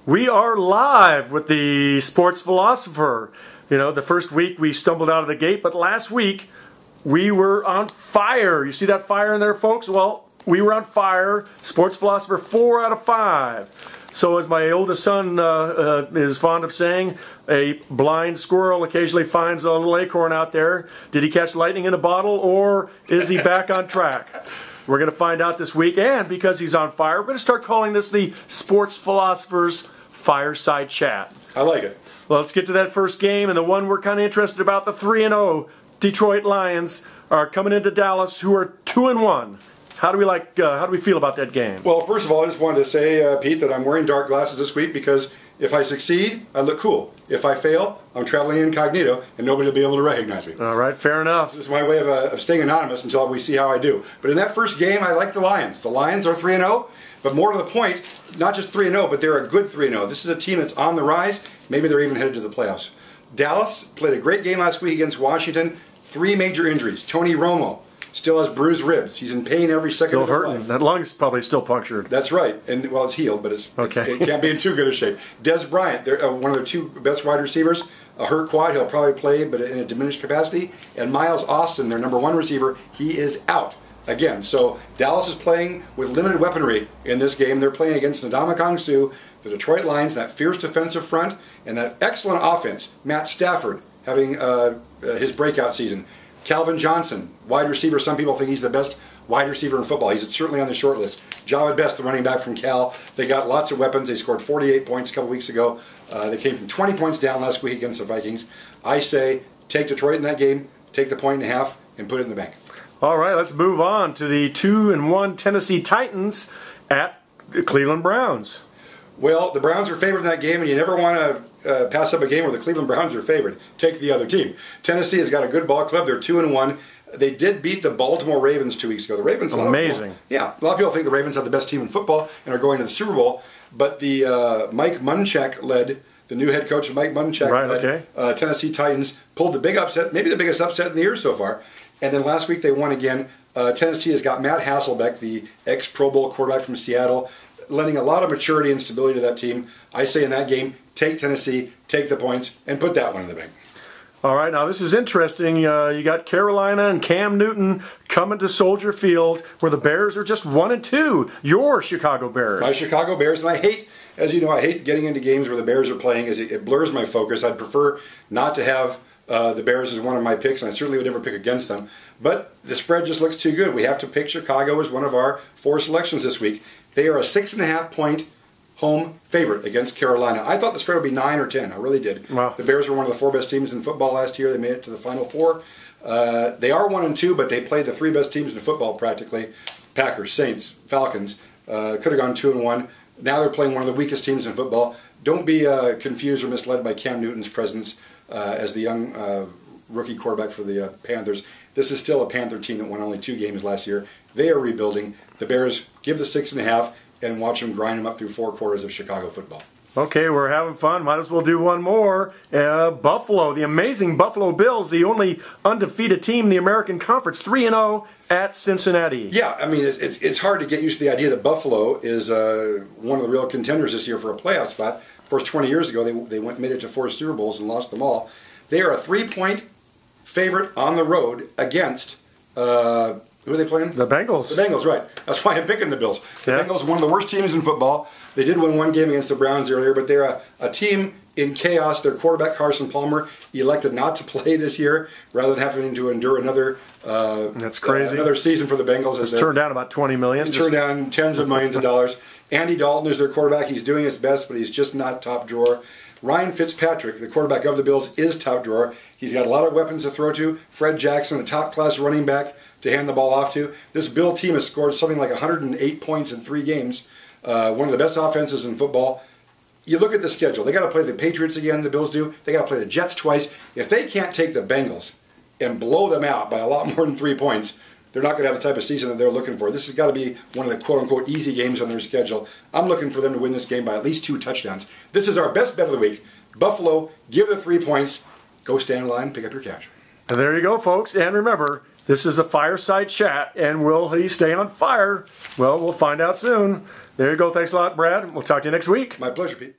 We are live with the Sports Philosopher. You know, the first week we stumbled out of the gate, but last week we were on fire. You see that fire in there, folks? Well, we were on fire. Sports Philosopher 4 out of 5. So as my oldest son is fond of saying, a blind squirrel occasionally finds a little acorn out there. Did he catch lightning in a bottle, or is he back on track? We're going to find out this week, and because he's on fire, we're going to start calling this the Sports Philosopher's Fireside Chat. I like it. Well, let's get to that first game, and the one we're kind of interested about, the 3-0 Detroit Lions are coming into Dallas, who are 2-1. How do we feel about that game? Well, first of all, I just wanted to say, Pete, that I'm wearing dark glasses this week because if I succeed, I look cool. If I fail, I'm traveling incognito, and nobody will be able to recognize me. All right, fair enough. This is my way of staying anonymous until we see how I do. But in that first game, I like the Lions. The Lions are 3-0, but more to the point, not just 3-0, but they're a good 3-0. This is a team that's on the rise. Maybe they're even headed to the playoffs. Dallas played a great game last week against Washington. 3 major injuries. Tony Romo still has bruised ribs. He's in pain every second of his life. That lung's probably still punctured. That's right. And, well, it's healed, but it can't be in too good a shape. Des Bryant, they're one of their 2 best wide receivers, a hurt quad. He'll probably play, but in a diminished capacity. And Miles Austin, their number 1 receiver, he is out again. So Dallas is playing with limited weaponry in this game. They're playing against Ndamukong Suh, the Detroit Lions, that fierce defensive front, and that excellent offense. Matt Stafford having his breakout season. Calvin Johnson, wide receiver. Some people think he's the best wide receiver in football. He's certainly on the short list. Javad Best, the running back from Cal. They got lots of weapons. They scored 48 points a couple weeks ago. They came from 20 points down last week against the Vikings. I say take Detroit in that game, take the 1.5, and put it in the bank. All right, let's move on to the 2-1 Tennessee Titans at the Cleveland Browns. Well, the Browns are favored in that game, and you never want to pass up a game where the Cleveland Browns are favored. Take the other team. Tennessee has got a good ball club. They're 2-1. They did beat the Baltimore Ravens 2 weeks ago. The Ravens, amazing. A lot of people think the Ravens have the best team in football and are going to the Super Bowl. But the Mike Munchak led, the new head coach Mike Munchak led Tennessee Titans pulled the big upset, maybe the biggest upset in the year so far. And then last week they won again. Tennessee has got Matt Hasselbeck, the ex-Pro Bowl quarterback from Seattle, lending a lot of maturity and stability to that team. I say in that game, take Tennessee, take the points, and put that one in the bank. All right, now this is interesting. You got Carolina and Cam Newton coming to Soldier Field, where the Bears are just 1-2. Your Chicago Bears. My Chicago Bears, and I hate, as you know, I hate getting into games where the Bears are playing, as it blurs my focus. I'd prefer not to have the Bears as one of my picks, and I certainly would never pick against them. But the spread just looks too good. We have to pick Chicago as one of our 4 selections this week. They are a 6.5-point home favorite against Carolina. I thought the spread would be 9 or 10. I really did. Wow. The Bears were one of the 4 best teams in football last year. They made it to the Final 4. They are 1-2, but they played the 3 best teams in football practically. Packers, Saints, Falcons. Could have gone 2-1. Now they're playing one of the weakest teams in football. Don't be confused or misled by Cam Newton's presence as the young rookie quarterback for the Panthers. This is still a Panther team that won only 2 games last year. They are rebuilding. The Bears give the 6.5 and watch them grind them up through 4 quarters of Chicago football. Okay, we're having fun. Might as well do one more. Buffalo, the amazing Buffalo Bills, the only undefeated team in the American Conference, 3-0 at Cincinnati. Yeah, I mean, it's hard to get used to the idea that Buffalo is one of the real contenders this year for a playoff spot. Of course, 20 years ago, they made it to 4 Super Bowls and lost them all. They are a 3-point favorite on the road against, who are they playing? The Bengals. The Bengals, right. That's why I'm picking the Bills. The Bengals are one of the worst teams in football. They did win 1 game against the Browns earlier, but they're a team in chaos. Their quarterback, Carson Palmer, elected not to play this year rather than having to endure another that's crazy. Another season for the Bengals. It's turned down about $20 million. He's turned down tens of millions of dollars. Andy Dalton is their quarterback. He's doing his best, but he's just not top drawer. Ryan Fitzpatrick, the quarterback of the Bills, is top drawer. He's got a lot of weapons to throw to. Fred Jackson, a top-class running back to hand the ball off to. This Bill team has scored something like 108 points in 3 games. One of the best offenses in football. You look at the schedule. They got to play the Patriots again, the Bills do. They got to play the Jets twice. If they can't take the Bengals and blow them out by a lot more than 3 points, they're not going to have the type of season that they're looking for. This has got to be one of the quote-unquote easy games on their schedule. I'm looking for them to win this game by at least 2 touchdowns. This is our best bet of the week. Buffalo, give the 3 points. Go stand in line, pick up your cash. And there you go, folks. And remember, this is a fireside chat. And will he stay on fire? Well, we'll find out soon. There you go. Thanks a lot, Brad. We'll talk to you next week. My pleasure, Pete.